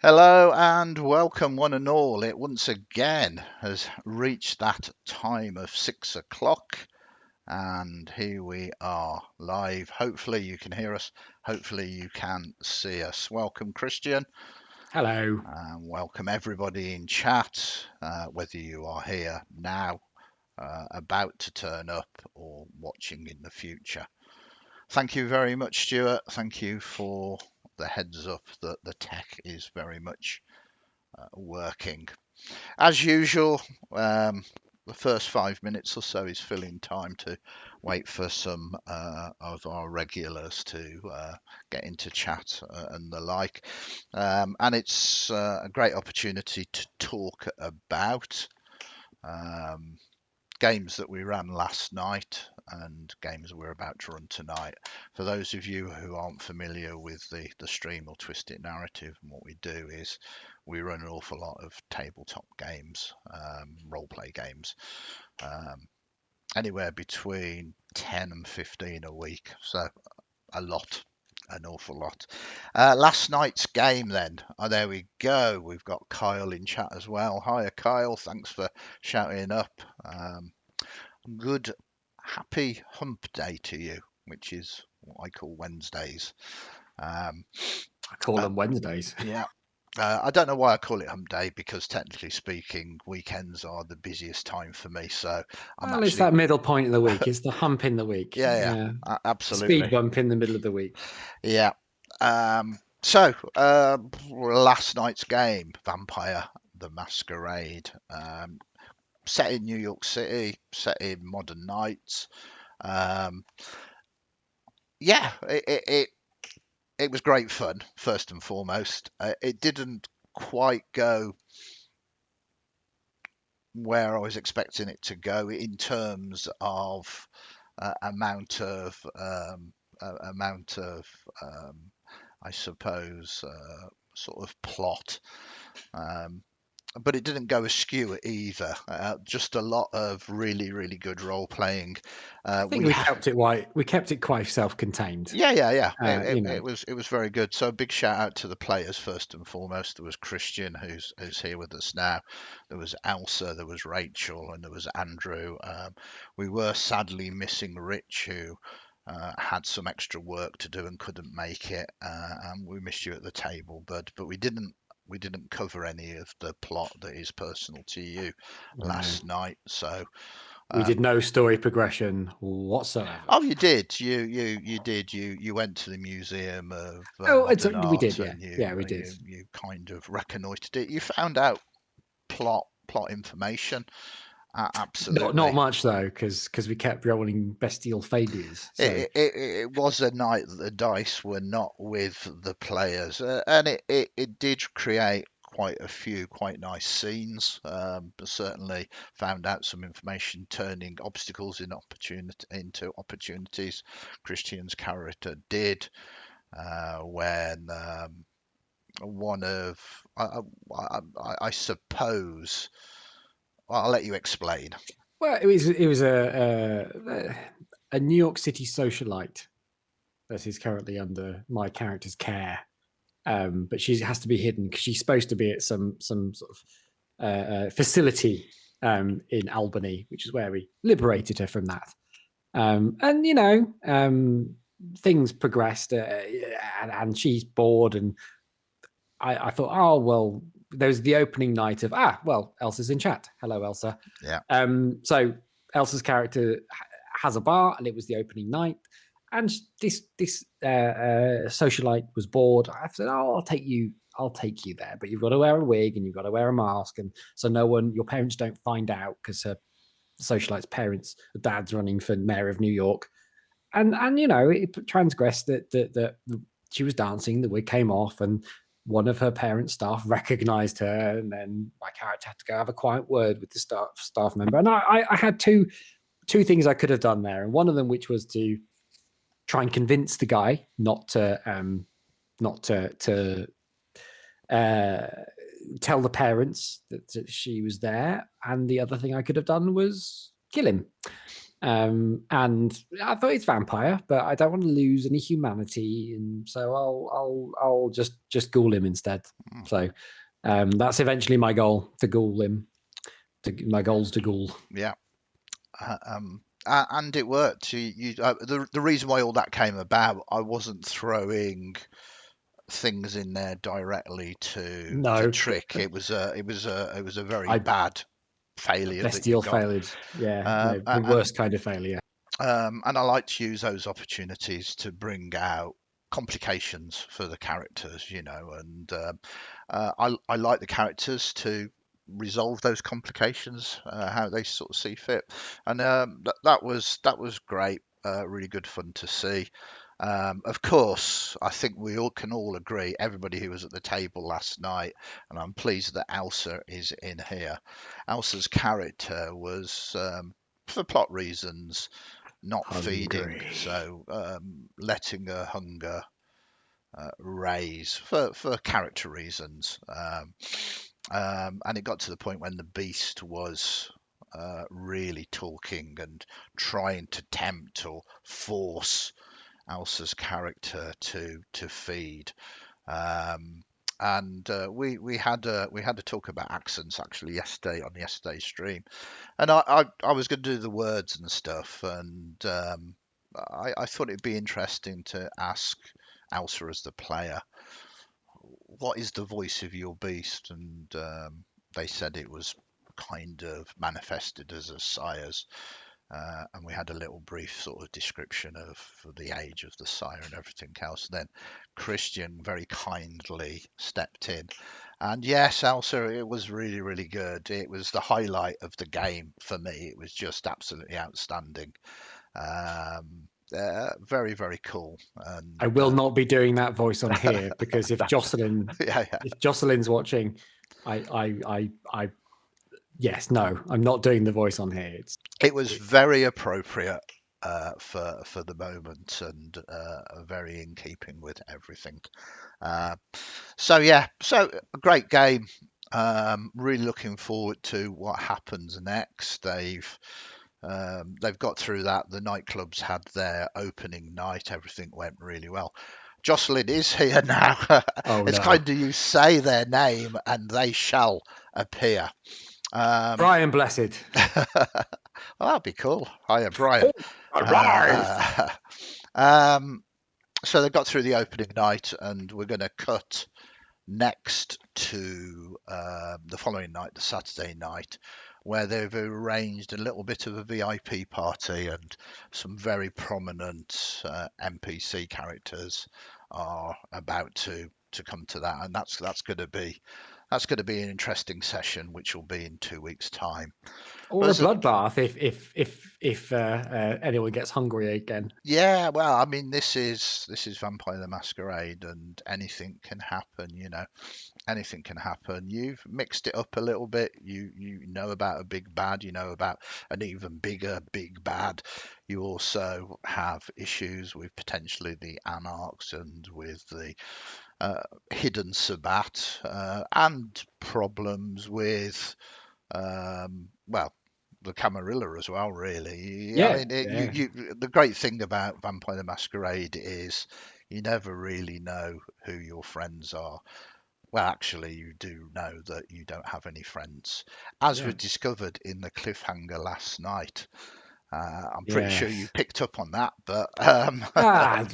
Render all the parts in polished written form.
Hello and welcome, one and all. It once again has reached that time of 6 o'clock, and here we are live. Hopefully, you can hear us. Hopefully, you can see us. Welcome, Christian. Hello. Welcome, everybody in chat, whether you are here now, about to turn up, or watching in the future. Thank you very much, Stuart. Thank you for the heads up that the tech is very much working. As usual, the first 5 minutes or so is filling time to wait for some of our regulars to get into chat and the like. And it's a great opportunity to talk about um, games that we ran last night and games we're about to run tonight. For those of you who aren't familiar with the stream or Twisted Narrative, and what we do is we run an awful lot of tabletop games, role play games, um, anywhere between 10 and 15 a week. So a lot. An awful lot. Last night's game, then. Oh, there we go. We've got Kyle in chat as well. Hiya, Kyle. Thanks for shouting up. Good, happy hump day to you, which is what I call Wednesdays. Um, I call uh, them Wednesdays. yeah. I don't know why I call it hump day because technically speaking, weekends are the busiest time for me. So I'm Well, it's actually, that middle point of the week. It's the hump in the week. yeah, Yeah. Speed absolutely. bump in the middle of the week. Yeah. So last night's game, Vampire the Masquerade, set in New York City, set in modern nights. Um, yeah, it was great fun, first and foremost. It didn't quite go where I was expecting it to go in terms of amount of I suppose sort of plot. Um, but it didn't go askew either. Just a lot of really, really good role playing. I think we kept it quite self-contained. Yeah. You know, It was very good. So a big shout out to the players first and foremost. There was Christian, who's here with us now. There was Elsa, there was Rachel, and there was Andrew. We were sadly missing Rich, who had some extra work to do and couldn't make it. And we missed you at the table, but we didn't cover any of the plot that is personal to you no. last night. So We um, did no story progression whatsoever. oh, you did. You did. You went to the Museum of Oh, Modern we did. Art, Yeah, and yeah, we did. you kind of reconnoitred it. You found out plot information. Not Absolutely. much though, because we kept rolling bestial failures. So It was a night that the dice were not with the players, and it did create quite a few quite nice scenes. But certainly found out some information, turning obstacles into opportunities. Christian's character did when one of I suppose I'll let you explain. well, it was a New York City socialite that is currently under my character's care. But she has to be hidden because she's supposed to be at some sort of facility in Albany, which is where we liberated her from that. And things progressed, and she's bored. And I thought, oh well, there's the opening night of Elsa's in chat. Hello, Elsa. Yeah. So Elsa's character has a bar, and it was the opening night. And this socialite was bored. I said, "Oh, I'll take you there, but you've got to wear a wig and you've got to wear a mask, and so your parents don't find out because her socialite's parents, dad's running for mayor of New York, and it transgressed that she was dancing, the wig came off, and one of her parents' staff recognized her, and then my character had to go have a quiet word with the staff member, and I had two things I could have done there, and one of them which was to try and convince the guy not to tell the parents that she was there, and the other thing I could have done was kill him. And I thought it's vampire, but I don't want to lose any humanity, and so I'll just ghoul him instead. Mm. So that's eventually my goal, to ghoul him. My goal's to ghoul. Yeah. And it worked. The reason why all that came about, I wasn't throwing things in there directly to No, trick. It was a very I bad failure that you bestial got. failure. Yeah, Um, no, a- the and worst kind of failure. and I like to use those opportunities to bring out complications for the characters, and I like the characters to resolve those complications, how they sort of see fit, and that was great, really good fun to see. Of course, I think we all can all agree, everybody who was at the table last night, and I'm pleased that Elsa is in here. Elsa's character was, for plot reasons, not feeding, Hungry. so letting her hunger raise for character reasons. And it got to the point when the beast was really talking and trying to tempt or force Elsa's character to feed. Um, and we had to talk about accents actually yesterday on yesterday's stream, and I was going to do the words and stuff, and I thought it'd be interesting to ask Elsa as the player, what is the voice of your beast? And they said it was kind of manifested as a sire's, and we had a little brief sort of description of the age of the sire and everything else. Then Christian very kindly stepped in, and yes, Elsa, it was really, really good. It was the highlight of the game for me. It was just absolutely outstanding. Very, very cool. And I will not be doing that voice on here, because if that's yeah, yeah. Jocelyn's watching, I yes, no, I'm not doing the voice on here. It was It, very appropriate for the moment, and very in keeping with everything. Uh, so yeah, so a great game. Really looking forward to what happens next. They've got through that. The nightclubs had their opening night. Everything went really well. Jocelyn is here now. oh It's no, kind of, you say their name and they shall appear. Um, Brian Blessed. well, that'd be cool. Hiya, Brian. Oh, arise! Uh, um, so they got through the opening night, and we're going to cut next to the following night, the Saturday night, where they've arranged a little bit of a VIP party, and some very prominent NPC characters are about to come to that, and that's going to be an interesting session, which will be in 2 weeks' time. But Or a there's a, bloodbath if anyone gets hungry again. yeah, well, I mean, this is Vampire the Masquerade, and anything can happen, anything can happen. You've mixed it up a little bit. You know about a big bad, you know about an even bigger big bad. You also have issues with potentially the Anarchs and with the uh, hidden Sabbat, and problems with, well, the Camarilla as well, really. I Yeah, mean, yeah, the great thing about Vampire the Masquerade is you never really know who your friends are. Well, actually, you do know that you don't have any friends, as yeah, we discovered in the cliffhanger last night. I'm pretty sure you yes. picked up on that, but Ah,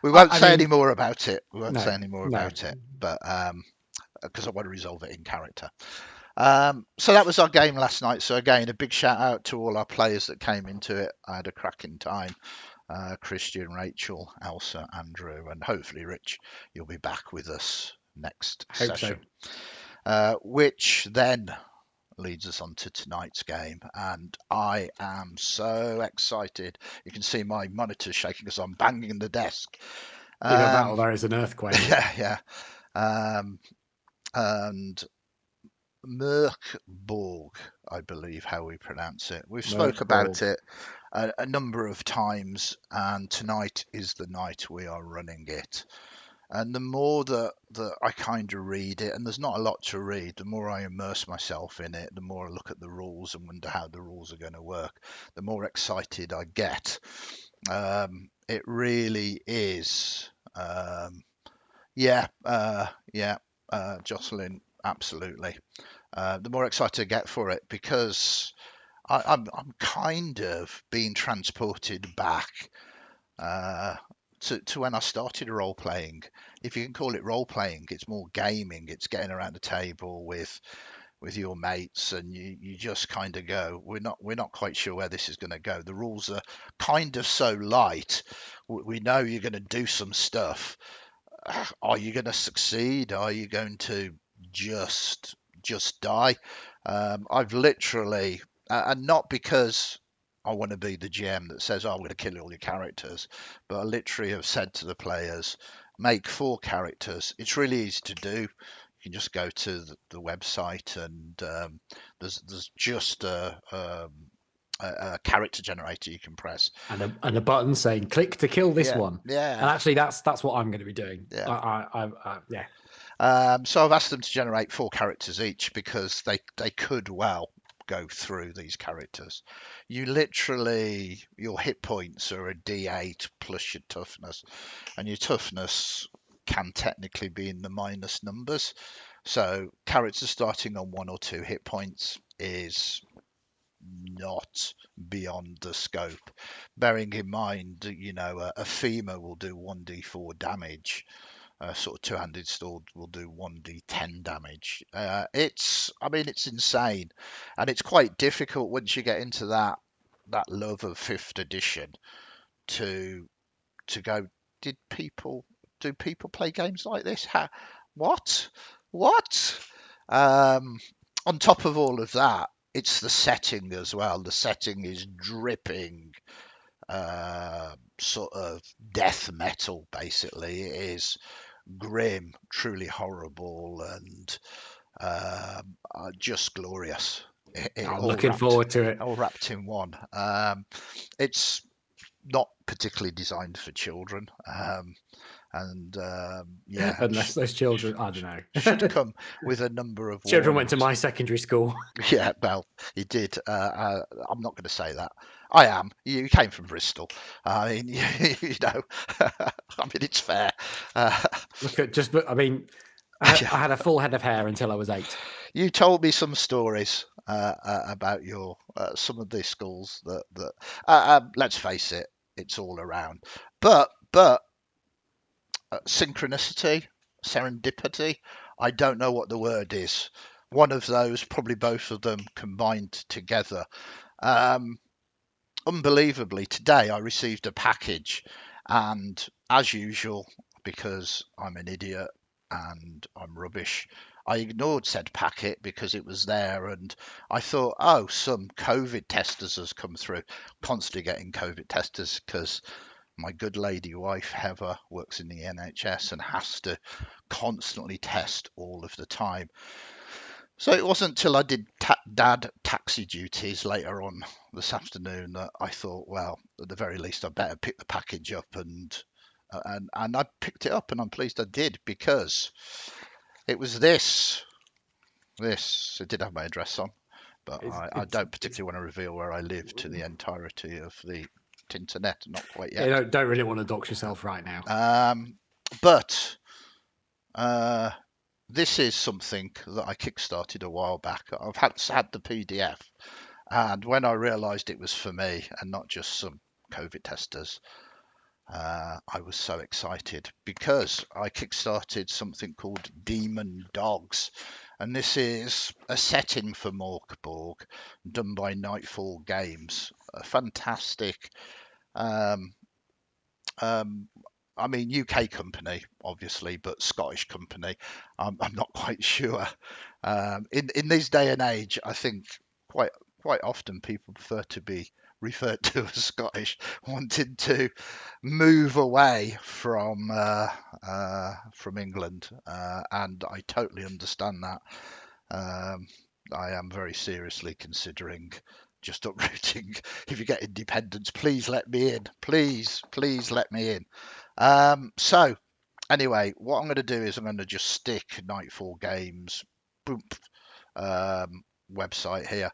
we won't I say any mean, more about it. We won't say no, any more no. about it, but because I want to resolve it in character. So that was our game last night. So again, a big shout out to all our players that came into it. I had a cracking time. Christian, Rachel, Elsa, Andrew, and hopefully Rich, you'll be back with us next I hope so. session. Which then leads us on to tonight's game, and I am so excited. You can see my monitor shaking because I'm banging the desk. Either that Um, or there is an earthquake. yeah, yeah. And Mork Borg, I believe how we pronounce it. We've spoke about Merkborg. it a number of times, and tonight is the night we are running it. And the more that I kind of read it, and there's not a lot to read, the more I immerse myself in it, the more I look at the rules and wonder how the rules are going to work, the more excited I get. It really is. Yeah, yeah, Jocelyn, absolutely. The more excited I get for it because I'm kind of being transported back uh, to when I started role playing. If you can call it role playing, it's more gaming. It's getting around the table with your mates, and you just kind of go. We're not quite sure where this is going to go. The rules are kind of so light. We know you're going to do some stuff. Are you going to succeed? Are you going to just just die? I've literally, and not because I want to be the GM that says, "Oh, I'm going to kill all your characters," but I literally have said to the players, "Make 4 characters. It's really easy to do. You can just go to the website, and there's just a character generator you can press." And a button saying click to kill this Yeah, one. yeah, And actually, that's what I'm going to be doing. yeah. Yeah. So I've asked them to generate 4 characters each because they could well go through these characters. You literally, your hit points are a D8 plus your toughness, and your toughness can technically be in the minus numbers. So characters starting on 1 or 2 hit points is not beyond the scope. Bearing in mind, a femur will do 1d4 damage. Sort of two-handed sword will do 1d10 damage. I mean, it's insane, and it's quite difficult once you get into that love of fifth edition to go. Did people do people play games like this? What? What? Um, on top of all of that, it's the setting as well. The setting is dripping sort of death metal, basically. It is grim, truly horrible, and just glorious. It I'm looking forward to it. all wrapped in one. It's not particularly designed for children, and yeah, Unless those children, I don't should know. come with a number of Children went to warnings. my secondary school. Yeah, well, he did. I'm not going to say that. I am. You came from Bristol. I mean, you know, I mean, it's fair. Uh, Look at just, I mean, yeah. I had a full head of hair until I was 8. You told me some stories about your some of the schools that let's face it, it's all around. But synchronicity, serendipity, I don't know what the word is. One of those, probably both of them combined together. Um, Unbelievably, today I received a package, and as usual, because I'm an idiot and I'm rubbish, I ignored said packet because it was there, and I thought, oh, some COVID testers has come through. Constantly getting COVID testers because my good lady wife Heather works in the NHS and has to constantly test all of the time. So it wasn't till I did dad taxi duties later on this afternoon that I thought, well, at the very least, I better pick the package up, and I picked it up, and I'm pleased I did because it was this. It did have my address on, but I don't It's particularly want to reveal where I live to the entirety of the internet. Not quite you yet. don't really want to dox yourself right now. But uh, this is something that I kickstarted a while back. I've had the PDF, and when I realised it was for me and not just some COVID testers, I was so excited because I kickstarted something called Demon Dogs, and this is a setting for Mork Bork done by Nightfall Games, a fantastic um, um, I mean, UK company, obviously, but Scottish company. I'm not quite sure. In this day and age, I think quite often people prefer to be referred to as Scottish, wanting to move away from England, and I totally understand that. Um, I am very seriously considering just uprooting. If you get independence, please let me in. Please let me in. So Anyway, what I'm going to do is I'm going to just stick Nightfall Games boom, website here.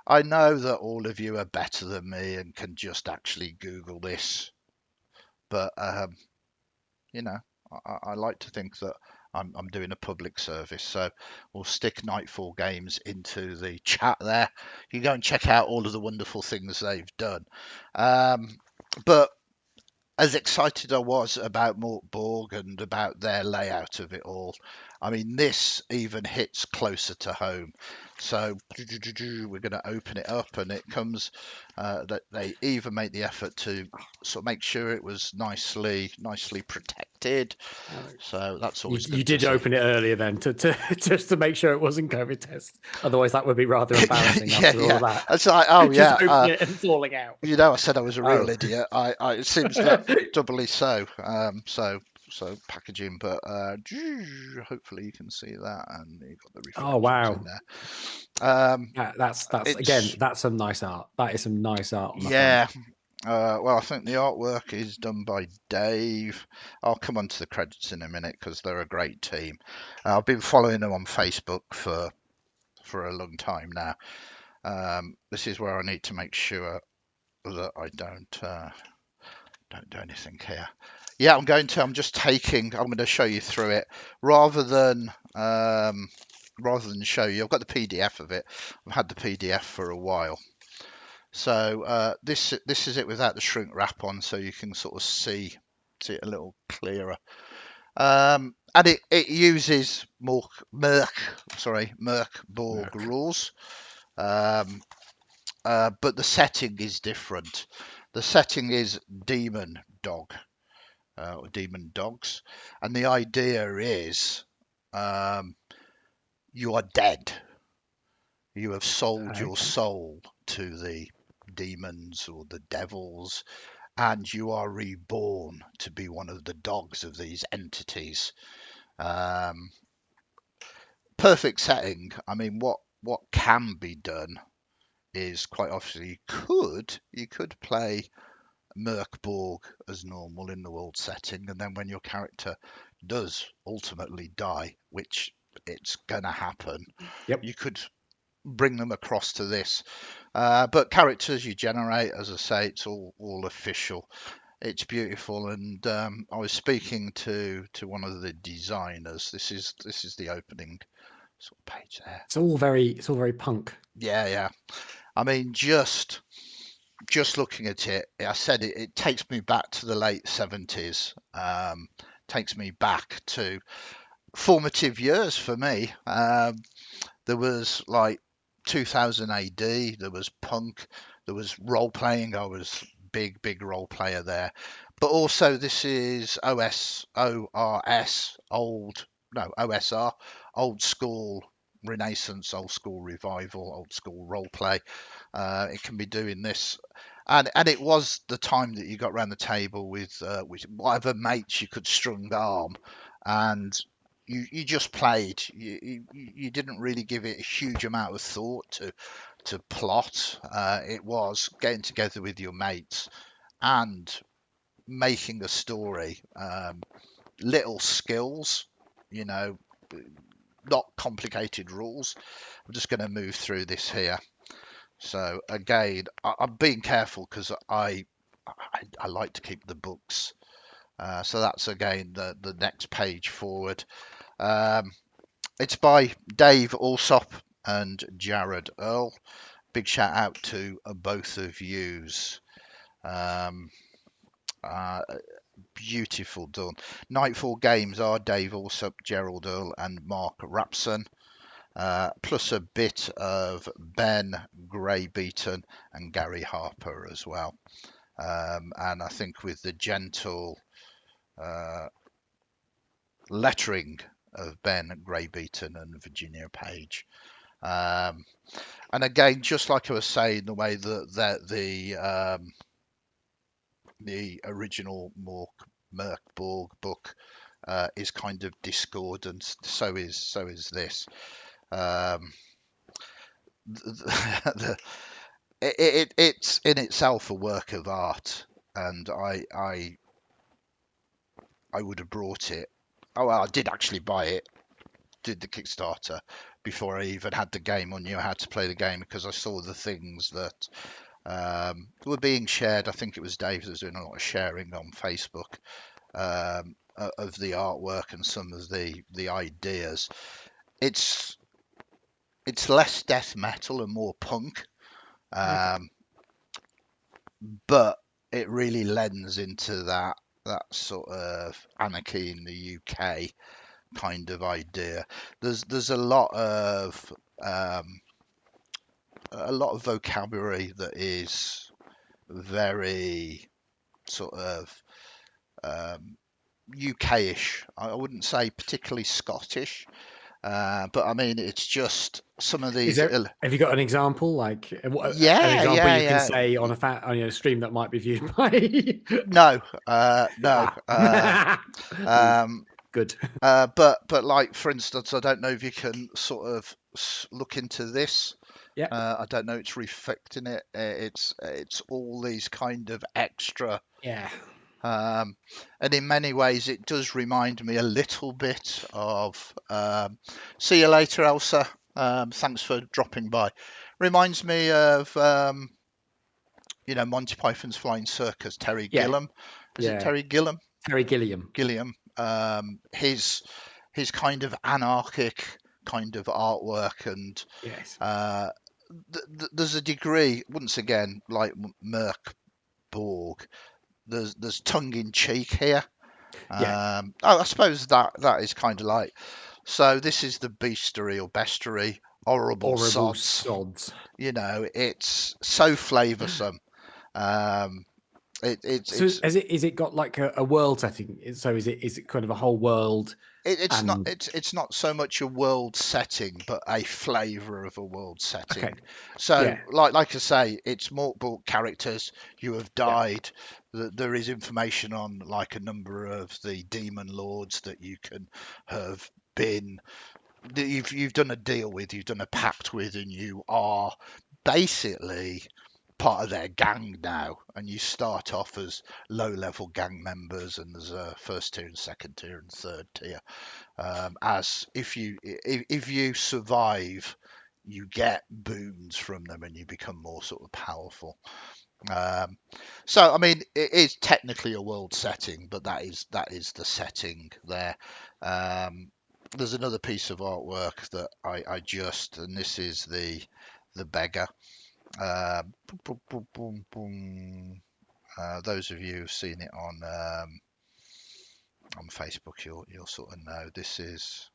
I know that all of you are better than me and can just actually Google this, but you know, I like to think that I'm doing a public service. So we'll stick Nightfall Games into the chat there. You go and check out all of the wonderful things they've done. But as excited I was about Mork Borg and about their layout of it all, I mean, this even hits closer to home. So we're going to open it up, and it comes that they even make the effort to sort of make sure it was nicely protected. So that's always You good to did see. open it earlier then to just to make sure it wasn't COVID test. Otherwise, that would be rather embarrassing Yeah, after all yeah. of that. It's like, oh Just yeah, opening it and falling out. you know, I said I was a real Oh. idiot. It seems that doubly so. So packaging, but hopefully you can see that, and you've got the Oh reflections in wow. there. That's again, It's that's some nice art. That is some nice art on the front. yeah. Well, I think the artwork is done by Dave. I'll come on to the credits in a minute because they're a great team. I've been following them on Facebook for a long time now. This is where I need to make sure that I don't do anything here. Yeah, I'm going to. I'm just taking. I'm going to show you through it rather than show you. I've got the PDF of it. I've had the PDF for a while. So this is it without the shrink wrap on, so you can sort of see it a little clearer. And it uses Merc Borg Merc. rules, but the setting is different. The setting is demon dog. Or demon dogs, and the idea is you are dead. You have sold your Okay. soul to the demons or the devils, and you are reborn to be one of the dogs of these entities. Um, Perfect setting. I mean, what can be done is quite obviously you could play Merkborg as normal in the world setting, and then when your character does ultimately die, which it's gonna happen, Yep. you could bring them across to this. But characters you generate, as I say, it's all official. It's beautiful, and I was speaking to one of the designers. This is the opening sort of page there. It's all very punk. Yeah, yeah. I mean, just looking at it, I said it takes me back to the late 70s. Takes me back to formative years for me. There was like 2000 AD, there was punk, there was role playing. I was big role player there. But also this is OSORS, old, no, OSR, old school Renaissance, old school revival, old school role play. It can be doing this, and it was the time that you got around the table with whatever mates you could strung arm, and you just played. You didn't really give it a huge amount of thought to plot. It was getting together with your mates and making a story. Little skills, you know, not complicated rules. I'm just going to move through this here. So again, I'm being careful because I like to keep the books. So that's again the next page forward. Um, it's by Dave Alsop and Jared Earl. Big shout out to both of yous. Um, uh, Beautiful done. Nightfall Games are Dave Alsop, Gerald Earl, and Mark Rapson. Plus a bit of Ben Gray Beaton and Gary Harper as well. And I think with the gentle uh, lettering of Ben Gray Beaton and Virginia Page. Um, and again, just like I was saying, the way that the original Mork Borg book is kind of discordant, so is this. Um, the, it's in itself a work of art, and I would have brought it Oh well, I did actually buy it. Did the Kickstarter before I even had the game or knew how to play the game, because I saw the things that were being shared. I think it was Dave that was doing a lot of sharing on Facebook of the artwork and some of the ideas. It's less death metal and more punk, Okay. but it really lends into that sort of anarchy in the UK kind of idea. There's a lot of vocabulary that is very sort of UK-ish. I wouldn't say particularly Scottish, but I mean it's just some of Is these. there? Have you got an example, like an Yeah, example yeah, you can yeah. say on a stream that might be viewed by? No, no. Ah. Ooh, Um, good. but like for instance, I don't know if you can sort of look into this. Yep. I don't know. It's reflecting it. It's all these kind of extra, Yeah. and in many ways it does remind me a little bit of. See you later, Elsa. Thanks for dropping by. Reminds me of Monty Python's Flying Circus. Terry Yeah. Gilliam. Is it Yeah. Terry Gilliam? Terry Gilliam. Gilliam. His kind of anarchic kind of artwork, and Yes. uh, there's a degree, once again, like Merc Borg. There's tongue in cheek here. Yeah. I suppose that is kind of like. So this is the beastery or bestiary, horrible Horrible sods. sods. It's so flavoursome. Um, So it's is it got like a world setting? So is it kind of a whole world? And it's not so much a world setting, but a flavour of a world okay. setting. So, Yeah. like I say, it's Mork Bork characters. You have Yeah. died. There is information on like a number of the demon lords that you can have been. That you've done a deal with, you've done a pact with, and you are basically part of their gang now, and you start off as low-level gang members, and there's a first tier and second tier and third tier. As if you survive, you get boons from them, and you become more sort of powerful. Um, so I mean, it is technically a world setting, but that is the setting there. Um, there's another piece of artwork that I just, and this is the beggar. Boom, boom, boom, boom. Those of you who've seen it on Facebook, you'll sort of know this is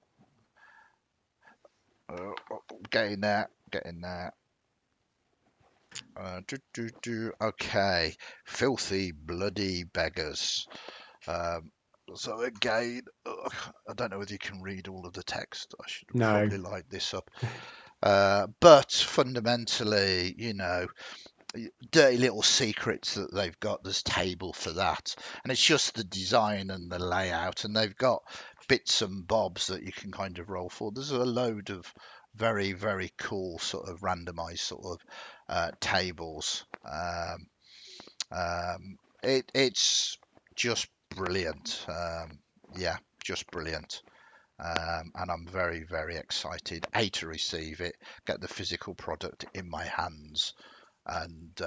getting there, getting there. Okay, filthy, bloody beggars. So again, I don't know whether you can read all of the text. I should No. probably light this up. But fundamentally, dirty little secrets that they've got. There's table for that, and it's just the design and the layout, and they've got bits and bobs that you can kind of roll for. There's a load of very, very cool sort of randomized sort of tables. It's just brilliant. Yeah, just brilliant. And I'm very, very excited, to receive it, get the physical product in my hands, and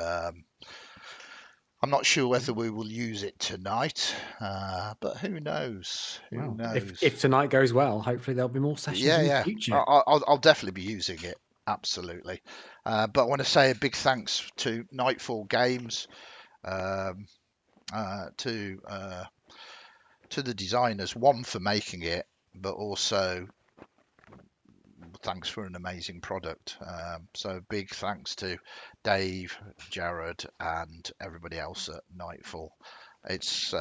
I'm not sure whether we will use it tonight, but who knows? Who Well, knows? if tonight goes well, hopefully there'll be more sessions Yeah, in the yeah, future. I'll definitely be using it, absolutely. But I want to say a big thanks to Nightfall Games, um, to the designers, one for making it, but also thanks for an amazing product. So big thanks to Dave, Jared, and everybody else at Nightfall. It's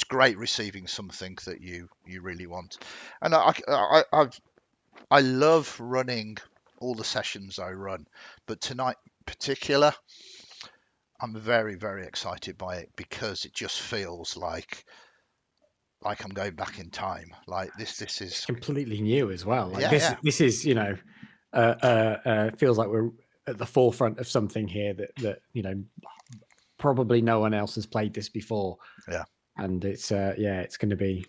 great receiving something that you really want, and I love running all the sessions I run, but tonight in particular, I'm very, very excited by it because it just feels like I'm going back in time. Like this It's is. completely new as well. Like Yeah, yeah. this is feels like we're at the forefront of something here that probably no one else has played this before. Yeah. and it's it's going to be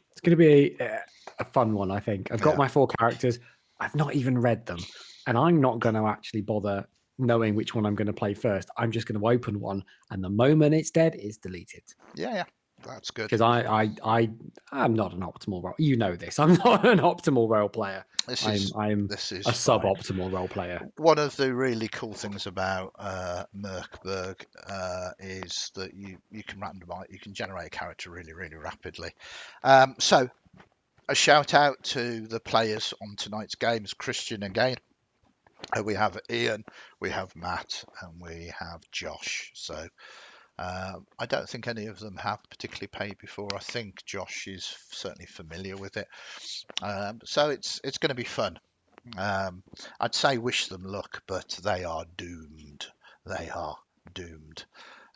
a fun one. I think I've got Yeah. my 4 characters. I've not even read them, and I'm not going to actually bother knowing which one I'm going to play first. I'm just going to open one, and the moment it's dead, it's deleted. Yeah, yeah. That's good. Because I'm not an optimal role. You know this. I'm not an optimal role player. This I'm is I'm this is a fine. suboptimal role player. One of the really cool things about Merkberg is that you can randomize, you can generate a character really, really rapidly. So a shout out to the players on tonight's games, Christian again. We have Ian, we have Matt, and we have Josh. So I don't think any of them have particularly played before. I think Josh is certainly familiar with it. So it's going to be fun. I'd say wish them luck, but they are doomed. They are doomed,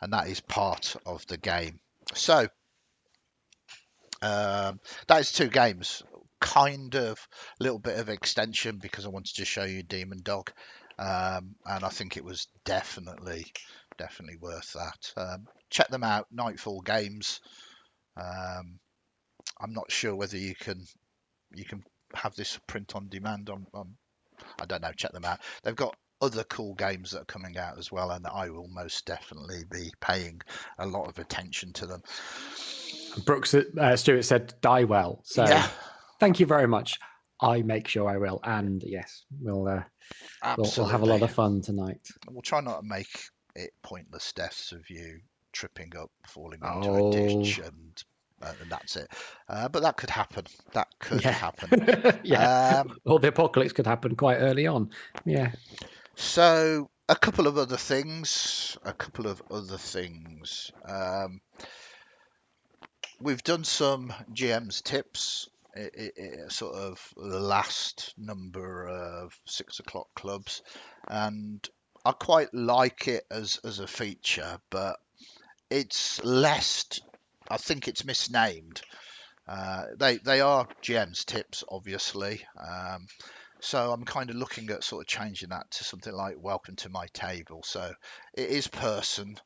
and that is part of the game. So that is 2 games, kind of a little bit of extension because I wanted to show you Demon Dog, and I think it was definitely worth that. Check them out, Nightfall Games. Um, I'm not sure whether you can have this print on demand on I don't know. Check them out. They've got other cool games that are coming out as well, and I will most definitely be paying a lot of attention to them. Brooks Stewart said die well. So Yeah, thank you very much. I make sure I will. And yes, we'll have a lot absolutely. of fun tonight. We'll try not to make it pointless deaths of you tripping up, falling into a Oh ditch, and that's it. But that could happen. That could yeah. happen. Yeah. Um, Or the apocalypse could happen quite early on. Yeah. so a couple of other things. A couple of other things. We've done some GM's tips, sort of the last number of 6 o'clock clubs, and I quite like it as a feature, but it's less. I think it's misnamed. They are GM's tips, obviously. So I'm kind of looking at sort of changing that to something like "Welcome to my table." So it is personal.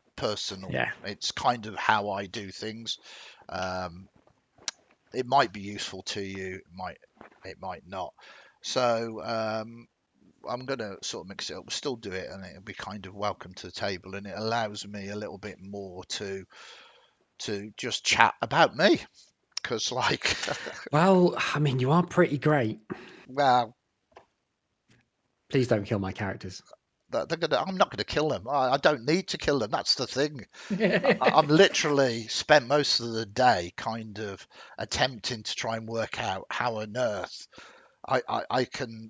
Yeah. It's kind of how I do things. Um, it might be useful to you, it might not. So I'm going to sort of mix it up. We'll still do it, and it'll be kind of welcome to the table, and it allows me a little bit more to just chat about me, because like, Well, I mean, you are pretty great. well, Please don't kill my characters. I'm not going to kill them. I don't need to kill them. That's the thing. I'm literally spent most of the day kind of attempting to try and work out how on earth I can,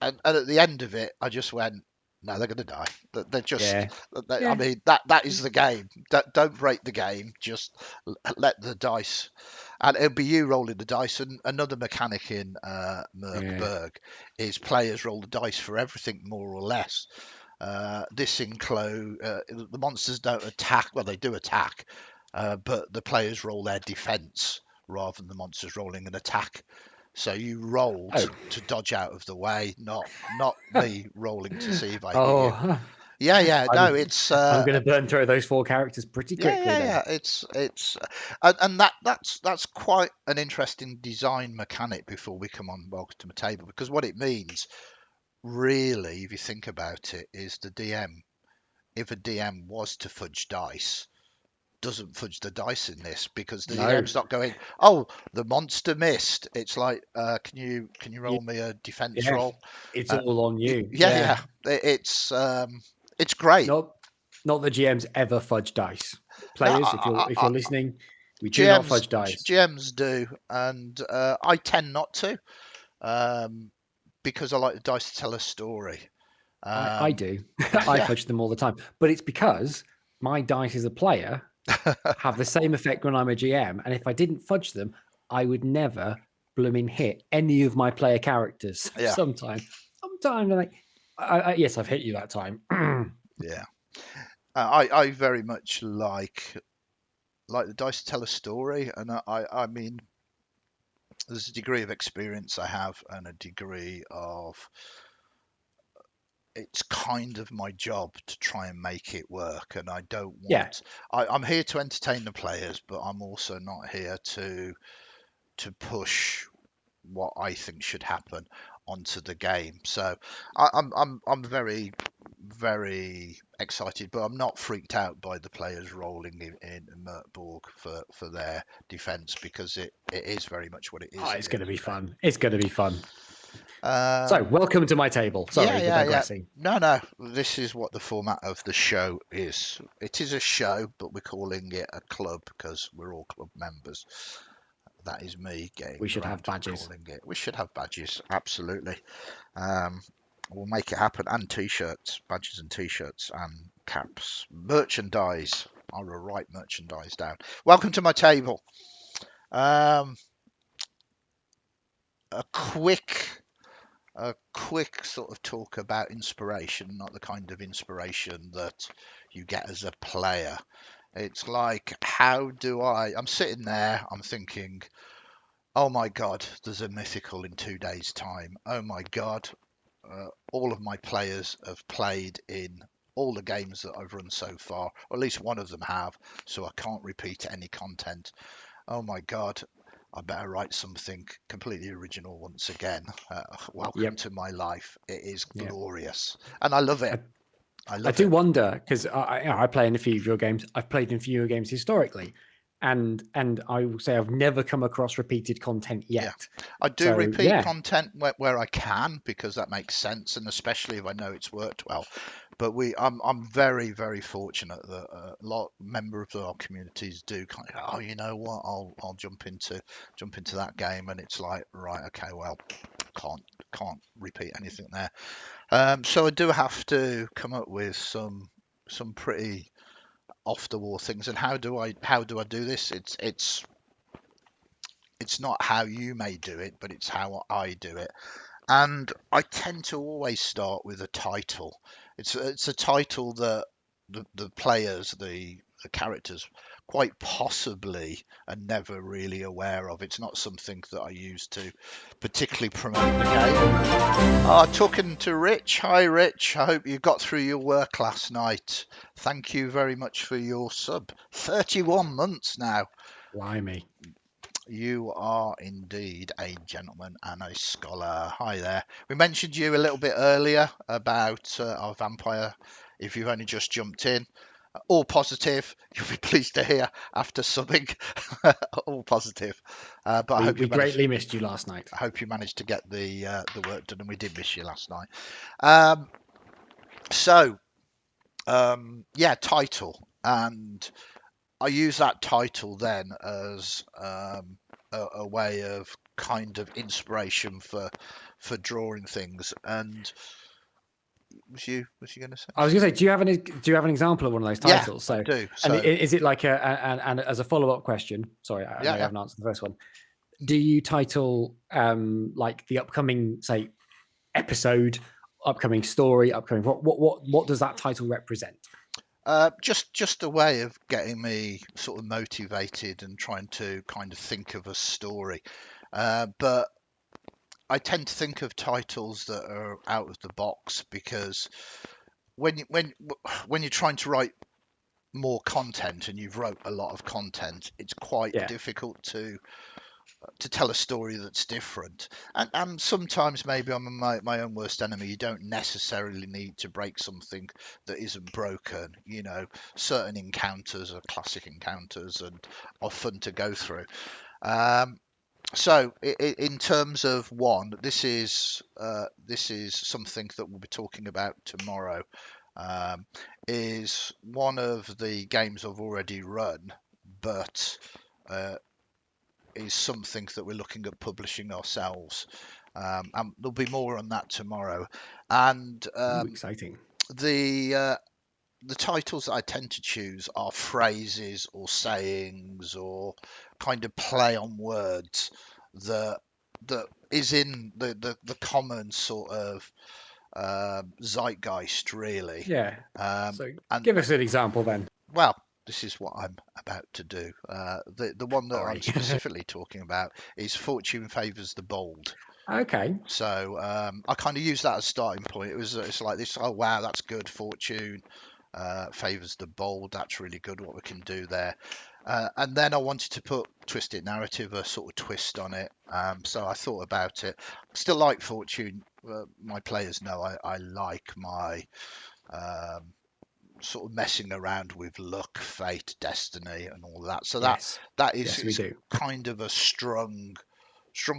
and at the end of it, I just went, no, they're going to die. They're just, Yeah. I Yeah. mean, that is the game. Don't break the game. Just let the dice, and it'll be you rolling the dice. And another mechanic in Yeah. Merkberg is players roll the dice for everything more or less. This include the monsters don't attack. Well, they do attack, but the players roll their defense rather than the monsters rolling an attack. So you roll Oh. to dodge out of the way, not me rolling to see if I hit you. Oh. Yeah, yeah, no, I'm it's I'm gonna burn through those 4 characters pretty yeah, quickly yeah, then. yeah. It's and that's quite an interesting design mechanic before we come on Welcome to my table, because what it means really, if you think about it, is the DM. If a DM was to fudge dice, doesn't fudge the dice in this, because the No. DM's not going, oh, the monster missed. It's like, can you You, roll me a defense yeah. roll? It's Uh, all on you. yeah, Yeah. yeah. It's great. Not not the GMs ever fudge dice. No, Players, if you're listening, we do not GMs fudge dice. GMs do, and I tend not to, um, because I like the dice to tell a story. I Um, do. I yeah, fudge them all the time. But it's because my dice as a player have the same effect when I'm a GM. And if I didn't fudge them, I would never blooming hit any of my player characters. yeah, Sometimes I'm like, yes, I've hit you that time. yeah. I very much like the dice to tell a story, and I mean, there's a degree of experience I have and a degree of it's kind of my job to try and make it work, and I don't Yeah. want. I'm here to entertain the players, but I'm also not here to push what I think should happen onto the game. So I'm very excited, but I'm not freaked out by the players rolling in Merkborg for their defence, because it is very much what it Oh, is at it's the going end to of be the day. fun. It's going to be fun. So, Um, welcome to my table. yeah, Sorry, we're yeah, yeah. digressing. No. This is what the format of the show is. It is a show, but we're calling it a club because we're all club members. That is me getting We should have around to badges. calling it. We should have badges, absolutely. Um, we'll make it happen. And t-shirts, badges and t-shirts and caps. Merchandise. I will write merchandise down. Welcome to my table. Um, a quick a quick sort of talk about inspiration, not the kind of inspiration that you get as a player. It's like, how do I'm sitting there, I'm thinking, oh my God, there's a mythical in 2 days' time. Oh my God, all of my players have played in all the games that I've run so far, or at least one of them have, so I can't repeat any content. Oh my God, I better write something completely original once again. Welcome Yep. to my life. It is Yeah. glorious, and I love it. I, I I love do it. wonder because I play in a few of your games. I've played in a few of your games historically, and I will say I've never come across repeated content Yeah, yet. I do So repeat yeah, content where I can, because that makes sense, and especially if I know it's worked well. But I'm very fortunate that a lot members of our communities do kind of, oh, you know what, I'll jump into that game, and it's like, right, okay, well, can't can't repeat anything there. So I do have to come up with some pretty off the wall things. And how do I do this? It's not how you may do it, but it's how I do it. And I tend to always start with a title. It's a title that the players, the characters, quite possibly are never really aware of. It's not something that I use to particularly promote the game. Talking to Rich. Hi, Rich. I hope you got through your work last night. Thank you very much for your sub. 31 months now. blimey. You are indeed a gentleman and a scholar. Hi there. We mentioned you a little bit earlier about our vampire. If you've only just jumped in, all positive. You'll be pleased to hear after subbing. All positive. But I We hope you we managed. greatly missed you last night. I hope you managed to get the work done, and we did miss you last night. Um, so, yeah, title, and I use that title then as a way of kind of inspiration for drawing things. And was you going to say I was going to something? say, do you have an example of one of those Yeah, titles? I So, do. and So is it like and as a follow up question? Sorry, I know yeah, you yeah. haven't answered the first one. Do you title like the upcoming, say, episode, upcoming story, upcoming what does that title represent? Just a way of getting me sort of motivated and trying to kind of think of a story. But I tend to think of titles that are out of the box, because when you're trying to write more content and you've wrote a lot of content, it's quite Yeah, difficult to tell a story that's different. And sometimes maybe I'm my own worst enemy. You don't necessarily need to break something that isn't broken. Certain encounters are classic encounters and are fun to go through. Um, so in terms of one, this is something that we'll be talking about tomorrow. Um, is one of the games I've already run, but uh, is something that we're looking at publishing ourselves. And there'll be more on that tomorrow. And ooh, exciting. the titles that I tend to choose are phrases or sayings or kind of play on words that is in the common sort of zeitgeist, really. Yeah. Um, So and give us an example then. Well, this is what I'm about to do. The one that I'm Sorry. specifically talking about is fortune favours the bold. Okay. So I kind of used that as a starting point. It's like this. Oh wow, that's good. Fortune favors the bold. That's really good. What we can do there. And then I wanted to put twisted narrative, a sort of twist on it. So I thought about it. Still like Fortune. My players know I like my um, sort of messing around with luck, fate, destiny, and all that. So Yes. that Yes, we is do. kind of a strong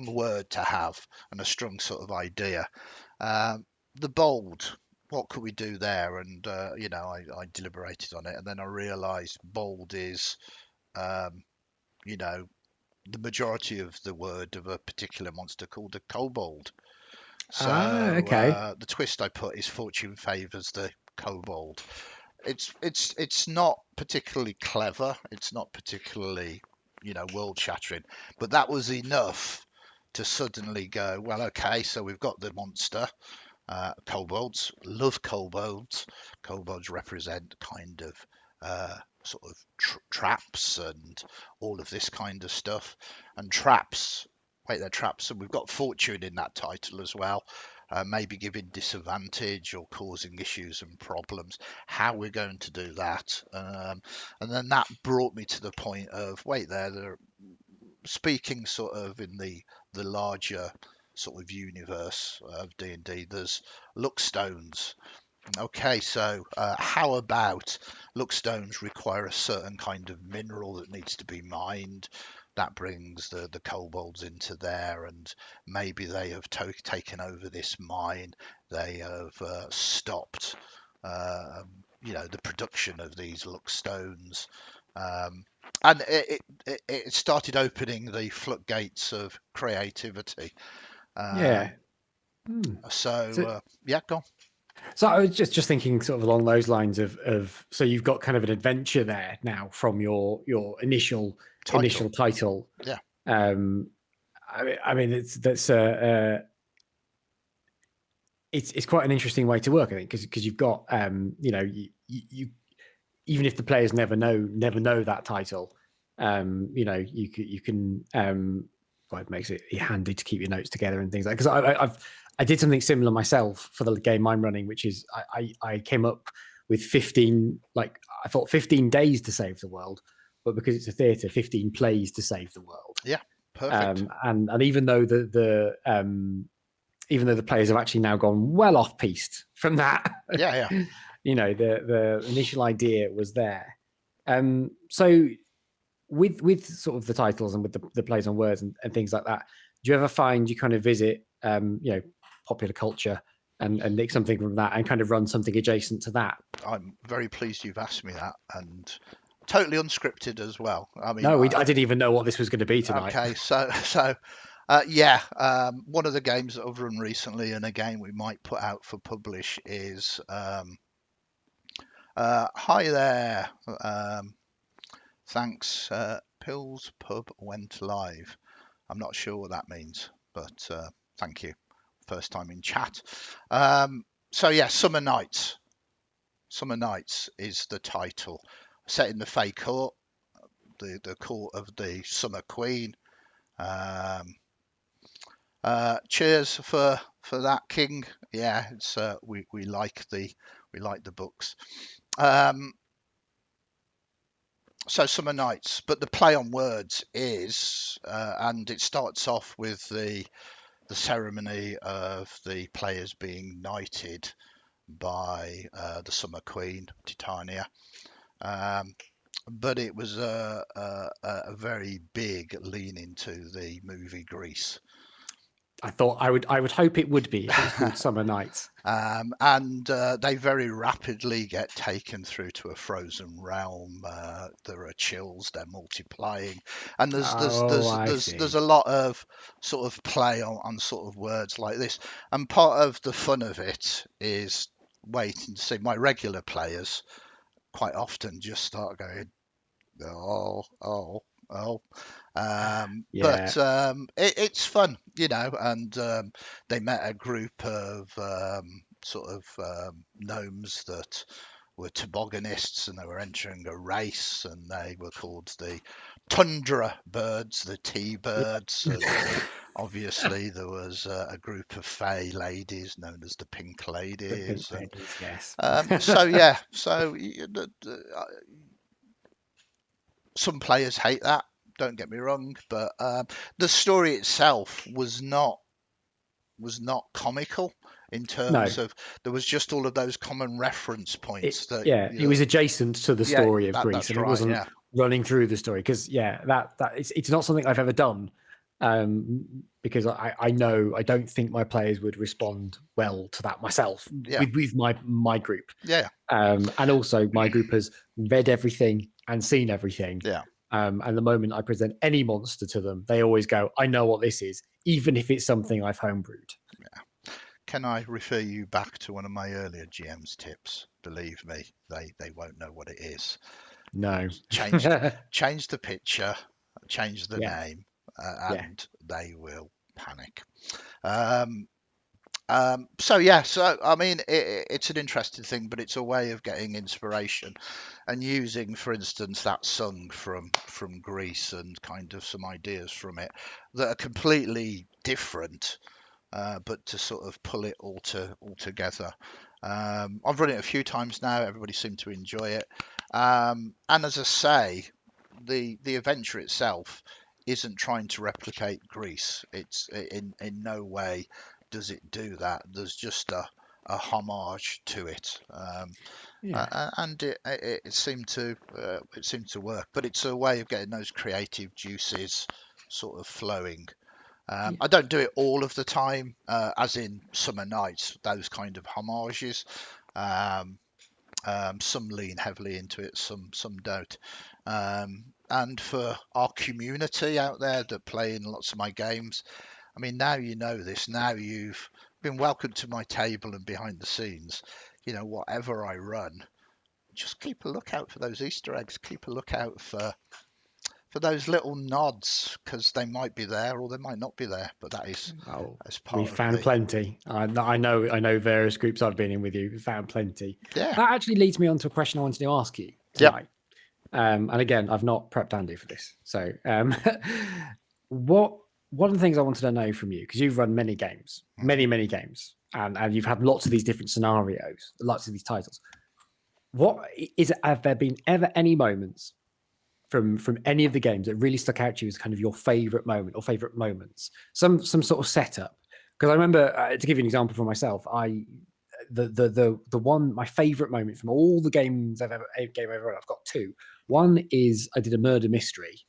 word to have and a strong sort of idea. The bold, what could we do there? And I deliberated on it, and then I realised bold is um, you know the majority of the word of a particular monster called a kobold. Ah, So okay. the twist I put is fortune favours the kobold. It's not particularly clever. It's not particularly world shattering, but that was enough to suddenly go, well, okay, so we've got the monster. Kobolds, love kobolds. Kobolds represent kind of sort of traps and all of this kind of stuff. And traps, wait, they're traps. And we've got fortune in that title as well. Maybe giving disadvantage or causing issues and problems. How we're going to do that. And then that brought me to the point of, wait, they're speaking sort of in the larger sort of universe of D&D, there's luckstones. Okay, so how about luckstones require a certain kind of mineral that needs to be mined? That brings the kobolds into there, and maybe they have taken over this mine. They have stopped, the production of these luckstones, um, and it started opening the floodgates of creativity. Yeah. Um, Hmm. so So, yeah, go on. so I was just tithinking sort of along those lines of so you've got kind of an adventure there now from your Title. initial title. Yeah. Um, I mean, it's quite an interesting way to work, I think, because you've got you even if the players never know that title, you can well, it makes it handy to keep your notes together and things like. Because I did something similar myself for the game I'm running, which is I came up with 15, like I thought 15 days to save the world, but because it's a theatre, 15 plays to save the world. Yeah. Perfect. And even though the players have actually now gone well off piste from that, Yeah. Yeah. the initial idea was there. So with sort of the titles and with the plays on words and things like that, do you ever find you kind of visit popular culture and nick something from that and kind of run something adjacent to that? I'm very pleased you've asked me that, and totally unscripted as well. I mean, No, I didn't even know what this was going to be tonight. okay, yeah, one of the games that I've run recently, and again we might put out for publish, is hi there. Thanks. Pills Pub went live. I'm not sure what that means, but thank you. First time in chat. So yeah, Summer Nights. Summer Nights is the title. Set in the Fae Court, the court of the Summer Queen. Um, cheers for that, King. Yeah, it's we like the books. Um, so Summer Nights, but the play on words is, and it starts off with the ceremony of the players being knighted by the Summer Queen, Titania. Um, but it was a very big lean into the movie Grease. I thought I would hope it would be if it was called Summer Nights. And they very rapidly get taken through to a frozen realm. There are chills; they're multiplying, and Oh, I see. there's a lot of sort of play on sort of words like this. And part of the fun of it is waiting to see. My regular players quite often just start going, oh, oh, oh. Yeah. But it's fun, and they met a group of sort of gnomes that were tobogganists, and they were entering a race, and they were called the tundra birds, the T-birds, and obviously there was a group of fey ladies known as the Pink The pink Ladies, and ladies, yes. so yeah, so some players hate that. Don't get me wrong, but the story itself was not comical in No, terms of there was just all of those common reference points that it was adjacent to the yeah, story of Greece, that's and it right, wasn't yeah, running through the story because that it's not something I've ever done. Because I know I don't think my players would respond well to that myself yeah, with my group. yeah, And also my group has read everything and seen everything. yeah. And the moment I present any monster to them, they always go, "I know what this is," even if it's something I've homebrewed. Can I refer you back to one of my earlier GM's tips? Believe me, they won't know what it is. No. Change change the picture, change the Yeah, name, yeah, and they will panic. Um, so yeah, so I mean, it's an interesting thing, but it's a way of getting inspiration and using, for instance, that song from Greece and kind of some ideas from it that are completely different, but to sort of pull it all together. I've run it a few times now. Everybody seemed to enjoy it, and as I say, the adventure itself isn't trying to replicate Greece. It's in no way does it do that. There's just a homage to it, yeah, and it seemed to work. But it's a way of getting those creative juices sort of flowing. yeah, I don't do it all of the time, as in Summer Nights, those kind of homages. Um, some lean heavily into it, some don't. And for our community out there that play in lots of my games, I mean, now you know this. Now you've been welcome to my table and behind the scenes. Whatever I run, just keep a lookout for those Easter eggs. Keep a lookout for those little nods because they might be there or they might not be there. But that is Oh, as we part of found the plenty. I know various groups I've been in with you. We found plenty. yeah, That actually leads me on to a question I wanted to ask you yep. tonight. And again, I've not prepped Andy for this. So, what one of the things I wanted to know from you, because you've run many games, Mhm. many games, and you've had lots of these different scenarios, lots of these titles. What is? Have there been ever any moments from any of the games that really stuck out to you as kind of your favorite moment or favorite moments? Some sort of setup. Because I remember, to give you an example for myself, the one my favorite moment from all the games game I've ever run, I've got two. One is I did a murder mystery,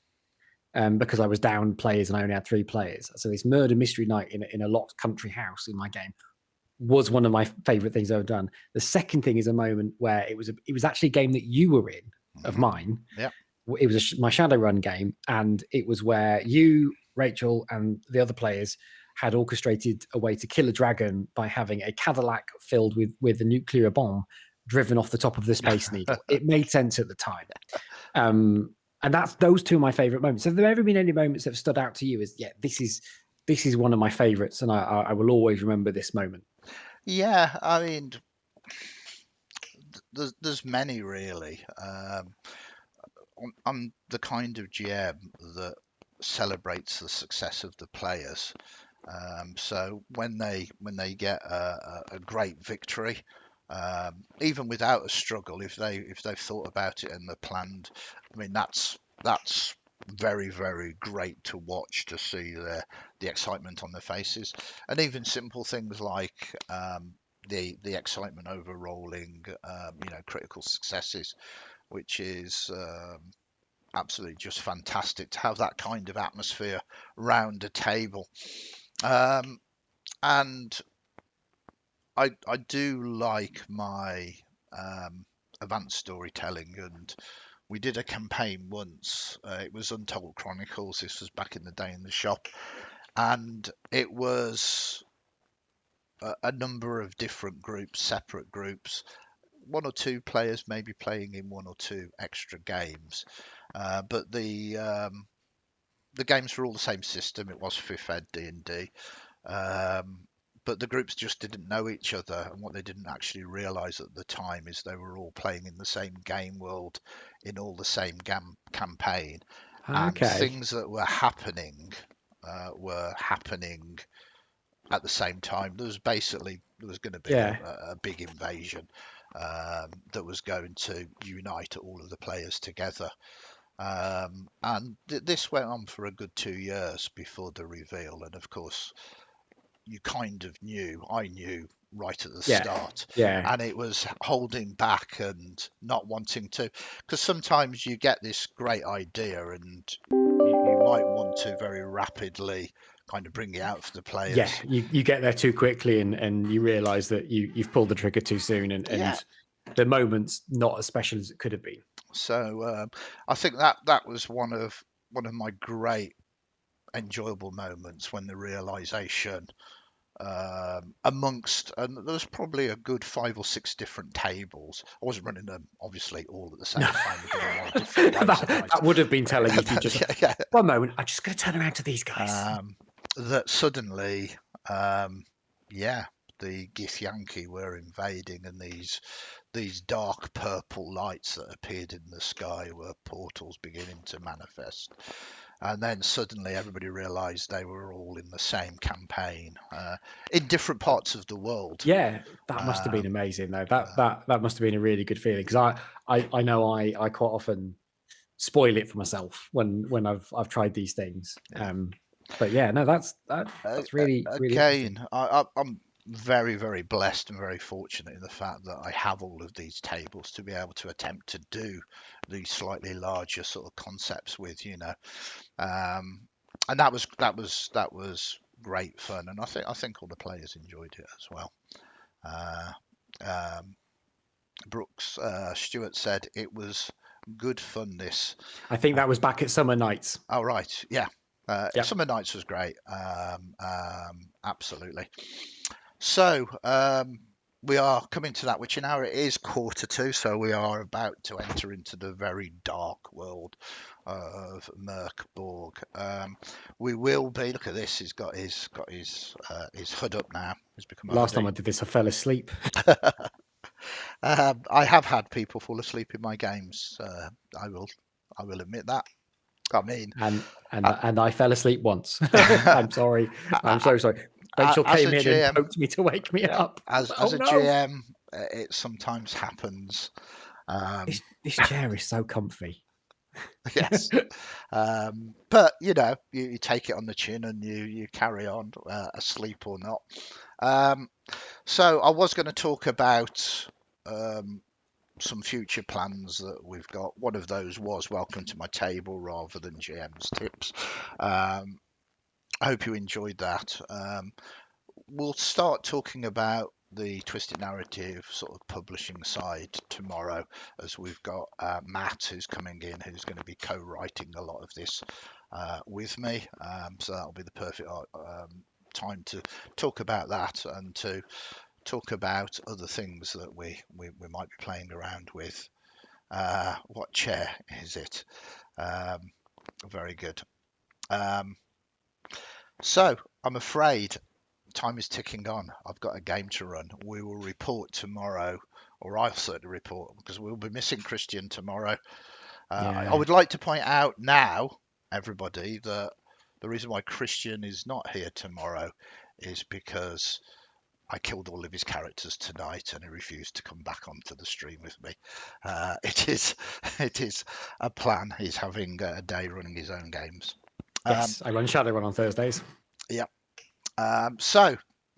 because I was down players and I only had three players. So this murder mystery night in a locked country house in my game was one of my favorite things I've ever done. The second thing is a moment where it was actually a game that you were in of Mhm. mine. Yep. It was my Shadowrun game, and it was where you, Rachel, and the other players had orchestrated a way to kill a dragon by having a Cadillac filled with a nuclear bomb driven off the top of the Space Needle. It made sense at the time. And that's those two of my favorite moments. Have there ever been any moments that have stood out to you as, yeah, this is one of my favorites, and I will always remember this moment? Yeah, I mean, there's many really. I'm the kind of GM that celebrates the success of the players. So when they get a great victory, even without a struggle, if they've thought about it and they're planned, I mean that's very very great to watch, to see the excitement on their faces, and even simple things like the excitement over rolling, critical successes, which is absolutely just fantastic to have that kind of atmosphere round a table. Um, and I do like my advanced storytelling, and we did a campaign once. It was Untold Chronicles. This was back in the day in the shop, and it was a number of different groups, separate groups. One or two players maybe playing in one or two extra games, but the games were all the same system. It was fifth ed D&D, um, but the groups just didn't know each other, and what they didn't actually realize at the time is they were all playing in the same game world, in all the same campaign, and Okay. things that were happening at the same time. There was going to be Yeah. a big invasion that was going to unite all of the players together. And this went on for a good 2 years before the reveal. And of course, you kind of knew, I knew right at the Yeah. start, Yeah. and it was holding back and not wanting to, because sometimes you get this great idea and you might want to very rapidly kind of bring it out for the Yeah. players. You get there too quickly, and you realize that you've pulled the trigger too soon, Yeah. and the moment's not as special as it could have been. So I think that was one of my great enjoyable moments, when the realization, amongst, and there was probably a good 5 or 6 different tables. I wasn't running them obviously all at the same time. We did a lot of different ways of that would have been telling if you just yeah, one moment. I'm just going to turn around to these guys. that suddenly, um, yeah, the Githyanki were invading, and these dark purple lights that appeared in the sky were portals beginning to manifest. And then suddenly everybody realized they were all in the same campaign, in different parts of the world. Yeah, that must have been Um, amazing though. That uh, that that must have been a really good feeling, because I know I quite often spoil it for myself when I've tried these things. yeah. But yeah, no, that's really really interesting. Again, I'm very, very blessed and very fortunate in the fact that I have all of these tables to be able to attempt to do these slightly larger sort of concepts with. Um, and that was great fun, and I think all the players enjoyed it as well. Uh, um, Brooks Stewart said it was good fun. This. I think that was back at Summer Nights. Oh right, yeah. Yep. Summer Nights was great. Absolutely. So we are coming to that witching hour. It is 1:45, so we are about to enter into the very dark world of Merk Borg. We will be. Look at this. He's got his hood up now. He's become a Last time hoodie. I did this, I fell asleep, I have had people fall asleep in my games. I will admit that. I mean, and and uh, and I fell asleep once. I'm sorry. I'm so sorry. Rachel as came a in and GM, poked me to wake me yeah, up. I was as like, as oh a no! GM, it sometimes happens. Um, This chair is so comfy. yes, but you take it on the chin and you carry on, asleep or not. Um, so I was going to talk about um, some future plans that we've got. One of those was welcome to my table rather than GM's tips. Um, I hope you enjoyed that. We'll start talking about the Twisted Narrative sort of publishing side tomorrow, as we've got Matt who's coming in, who's going to be co-writing a lot of this with me. So that'll be the perfect time to talk about that, and to talk about other things that we might be playing around with. What chair is it? Um, Very good. Um, so I'm afraid time is ticking on. I've got a game to run. We will report tomorrow, or I'll certainly report, because we'll be missing Christian tomorrow. I Yeah. would like to point out now, everybody, that the reason why Christian is not here tomorrow is because I killed all of his characters tonight, and he refused to come back onto the stream with me. It is it is a plan. He's having a day running his own games. Um, Yes, I run Shadowrun on Thursdays. yeah. So,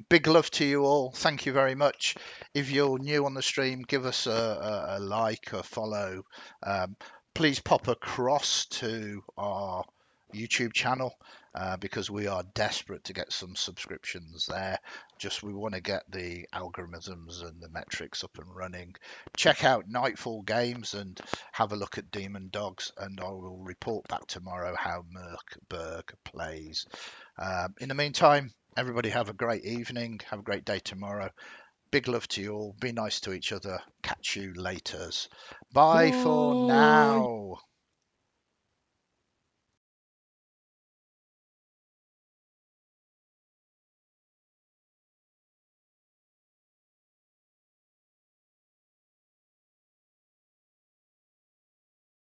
big love to you all. Thank you very much. If you're new on the stream, give us a like, a follow. Um, Please pop across to our YouTube channel, because we are desperate to get some subscriptions there. We want to get the algorithms and the metrics up and running. Check out Nightfall Games and have a look at Demon Dogs, and I will report back tomorrow how Merk Berg plays. In the meantime, everybody have a great evening. Have a great day tomorrow. Big love to you all. Be nice to each other. Catch you later. Bye for Bye. now.